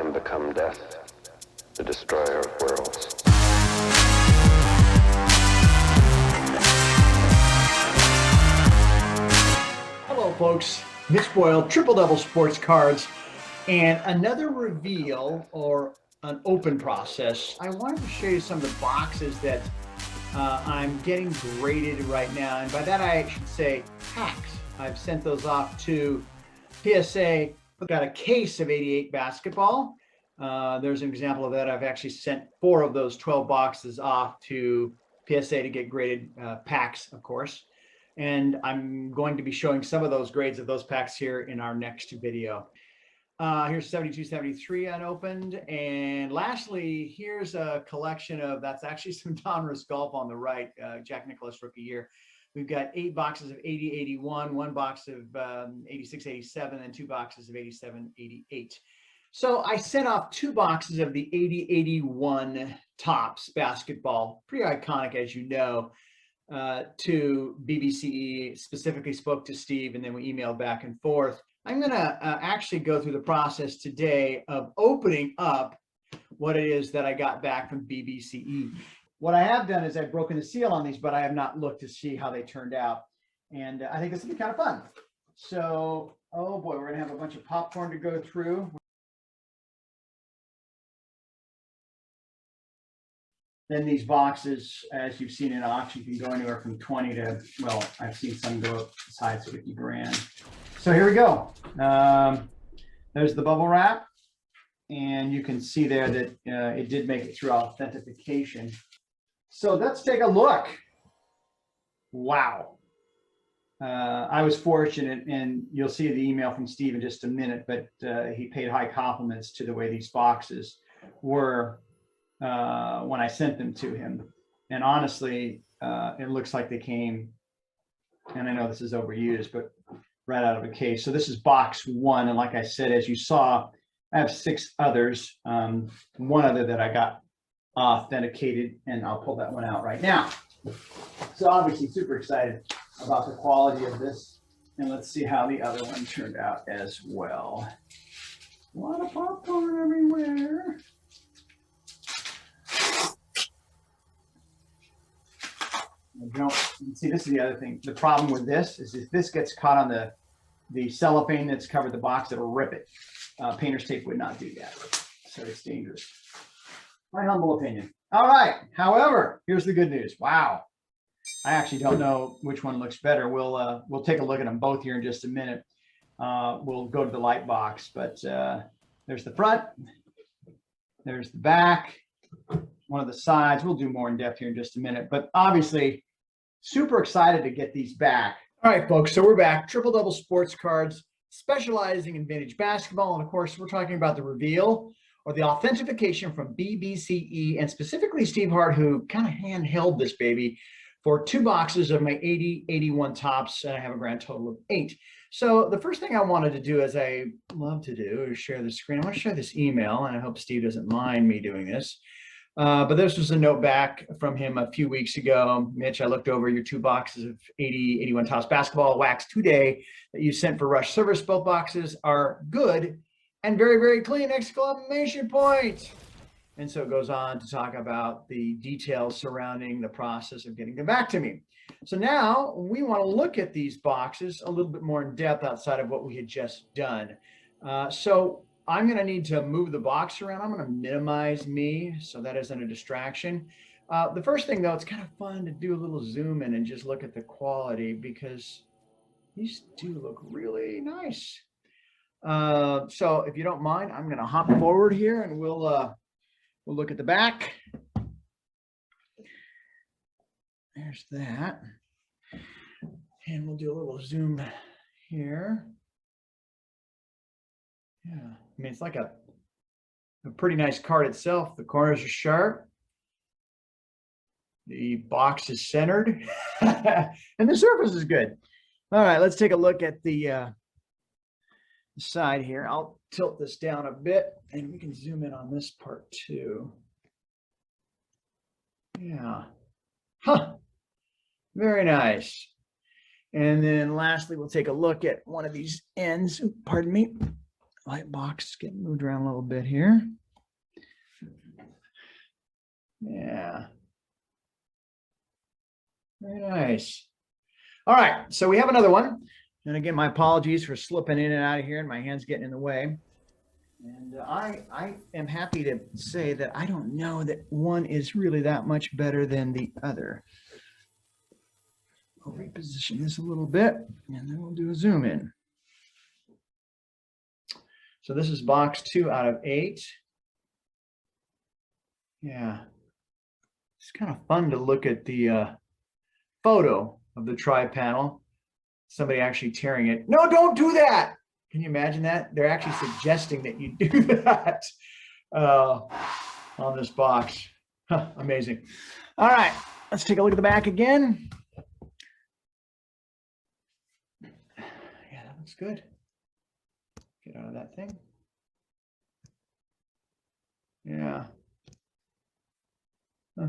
time become death, the destroyer of worlds. Hello, folks. Mitch Boyle, Triple Double Sports Cards, and another reveal or an open process. I wanted to show you some of the boxes that I'm getting graded right now, and by that I should say packs. I've sent those off to PSA. I've got a case of 88 basketball. There's an example of that. I've actually sent 4 of those 12 boxes off to PSA to get graded packs, of course. And I'm going to be showing some of those grades of those packs here in our next video. Here's 72, 73 unopened. And lastly, here's a collection of, that's actually some Donruss golf on the right, Jack Nicklaus rookie year. We've got 8 boxes of 80, 81, 1 box of 86, 87, and 2 boxes of 87, 88. So I sent off 2 boxes of the 80, 81 Topps basketball, pretty iconic, as you know, to BBCE, specifically spoke to Steve, and then we emailed back and forth. I'm going to actually go through the process today of opening up what it is that I got back from BBCE. What I have done is I've broken the seal on these, but I have not looked to see how they turned out. And I think this will be kind of fun. So, oh boy, we're going to have a bunch of popcorn to go through. Then these boxes, as you've seen in auction, can go anywhere from 20 to, well, I've seen some go as high as 50 grand. So here we go. There's the bubble wrap. And you can see there that it did make it through authentication. So let's take a look. Wow. I was fortunate, and you'll see the email from Steve in just a minute, but he paid high compliments to the way these boxes were when I sent them to him. And honestly, it looks like they came, and I know this is overused, but right out of a case. So this is box 1. And like I said, as you saw, I have 6 others. One other that I got authenticated, and I'll pull that one out right now. So obviously super excited about the quality of this. And let's see how the other one turned out as well. A lot of popcorn everywhere. See, this is the other thing. The problem with this is if this gets caught on the cellophane that's covered the box, it'll rip it. Painter's tape would not do that. So it's dangerous. My humble opinion. All right. However, here's the good news. Wow. I actually don't know which one looks better. We'll take a look at them both here in just a minute. We'll go to the light box, but there's the front. There's the back. One of the sides. We'll do more in depth here in just a minute, but obviously super excited to get these back. All right, folks. So we're back. Triple Double Sports Cards, specializing in vintage basketball. And of course, we're talking about the reveal or the authentication from BBCE, and specifically Steve Hart, who kind of handheld this baby for 2 boxes of my 80, 81 Topps, and I have a grand total of 8. So the first thing I wanted to do, as I love to do, is share the screen. I want to share this email, and I hope Steve doesn't mind me doing this. But this was a note back from him a few weeks ago. Mitch, I looked over your 2 boxes of 80, 81 Topps basketball wax today that you sent for rush service. Both boxes are good and very, very clean, exclamation point. And so it goes on to talk about the details surrounding the process of getting them back to me. So now we want to look at these boxes a little bit more in depth outside of what we had just done. So I'm going to need to move the box around. I'm going to minimize me so that isn't a distraction. The first thing, though, it's kind of fun to do a little zoom in and just look at the quality, because these do look really nice. So if you don't mind, I'm going to hop forward here and we'll look at the back. There's that. And we'll do a little zoom here. Yeah, I mean, it's like a pretty nice card itself. The corners are sharp. The box is centered. And the surface is good. All right, let's take a look at the side here. I'll tilt this down a bit and we can zoom in on this part too. Yeah. Huh. Very nice. And then lastly, we'll take a look at one of these ends. Pardon me. light box getting moved around a little bit here. Yeah. Very nice. All right, so we have another one. And again, my apologies for slipping in and out of here and my hands getting in the way. And I am happy to say that I don't know that one is really that much better than the other. I'll reposition this a little bit and then we'll do a zoom in. So this is box 2 out of 8. Yeah. It's kind of fun to look at the photo of the tri-panel. Somebody actually tearing it. No, don't do that. Can you imagine that? They're actually suggesting that you do that on this box. Huh, amazing. All right, let's take a look at the back again. Yeah, that looks good. Get out of that thing. Yeah. Huh.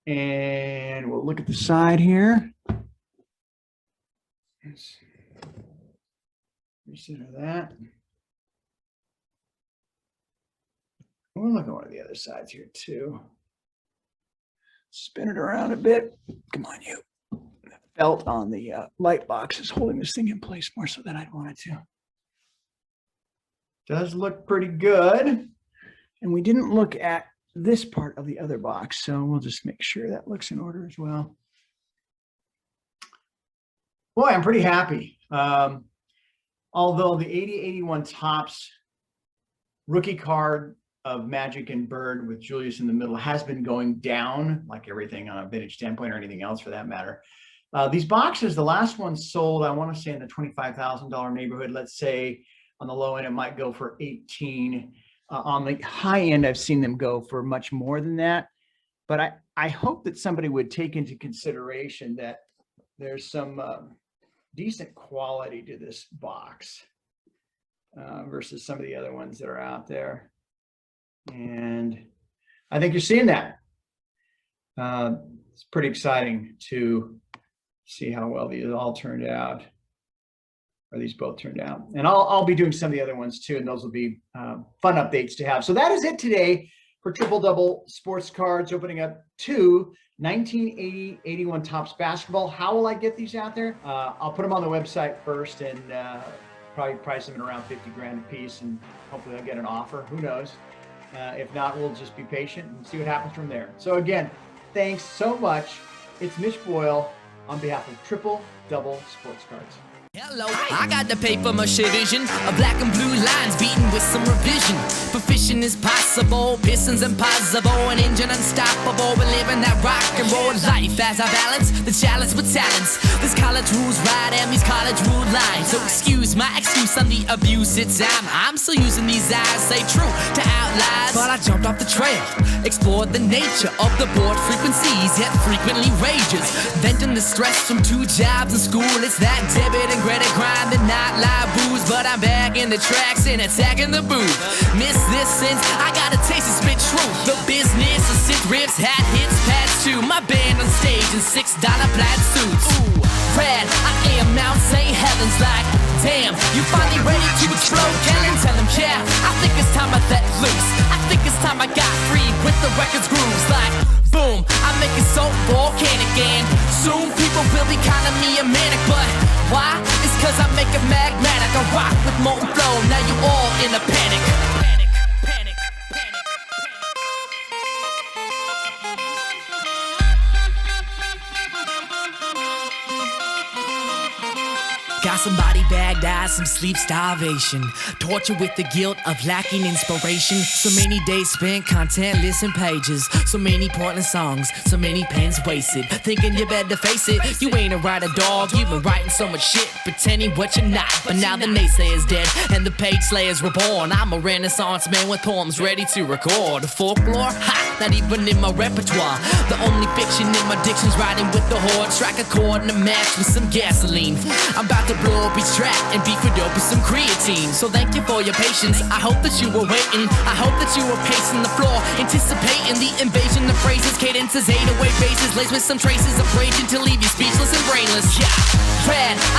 And we'll look at the side here. Let's recenter that. We'll look at one of the other sides here too. Spin it around a bit. Come on, you. The belt on the light box is holding this thing in place more so than I'd want it to. Does look pretty good. And we didn't look at this part of the other box, so we'll just make sure that looks in order as well. Boy, I'm pretty happy. Although the 80-81 Topps rookie card of Magic and Bird with Julius in the middle has been going down, like everything on a vintage standpoint or anything else for that matter. These boxes, the last one sold, I want to say in the $25,000 neighborhood. Let's say on the low end, it might go for 18. On the high end, I've seen them go for much more than that. But I hope that somebody would take into consideration that there's some decent quality to this box versus some of the other ones that are out there. And I think you're seeing that. It's pretty exciting to see how well these all turned out, or these both turned out. And I'll be doing some of the other ones too, and those will be fun updates to have. So that is it today for Triple Double Sports Cards, opening up 2 1980-81 Topps basketball. How will I get these out there? I'll put them on the website first and probably price them at around 50 grand a piece, and hopefully I'll get an offer. Who knows? If not, we'll just be patient and see what happens from there. So again, thanks so much. It's Mitch Boyle on behalf of Triple Double Sports Cards. Hello, I got the paper mache vision of black and blue lines beaten with some revision. Proficient is possible, pistons impossible, an engine unstoppable. We're living that rock and roll life as I balance the challenge with talents. This college rules right and these college rule lines. So excuse my excuse on the abuse. It's I'm still using these eyes, say true to outliers. But I jumped off the trail, explored the nature of the board frequencies, yet frequently rages. Venting the stress from 2 jobs in school. It's that debit and credit grind, the nightlife booze. But I'm back in the tracks and attacking the booth. Miss this since I got a taste of spit truth. The business of sick riffs, hat hits, pads too. My band on stage in $6 plaid suits. Ooh, Brad, I am Mount St. Helens. Like, damn, you finally ready to explode? Kellen, tell him, yeah, I think it's time I let loose. I think it's time I got free with the record's grooves. Like, boom, I make it so volcanic, and soon people will be calling me a manic. But why? It's cause I make it magnetic. I rock with molten flow, now you all in a panic. Got some body bagged eyes, some sleep starvation, torture with the guilt of lacking inspiration. So many days spent contentless in pages, so many pointless songs, so many pens wasted, thinking you better face it. You ain't a writer, dog. You've been writing so much shit, pretending what you're not. But now the naysayer's dead and the page slayers were born. I'm a renaissance man with poems ready to record. Folklore? Ha! Not even in my repertoire. The only fiction in my diction's riding with the horde. Strike a chord and a match with some gasoline. I'm about to blow up each track and beef it up with some creatine. So thank you for your patience. I hope that you were waiting. I hope that you were pacing the floor, anticipating the invasion of phrases, cadences, 808 bases, laced with some traces of rage to leave you speechless and brainless. Yeah, Brad, I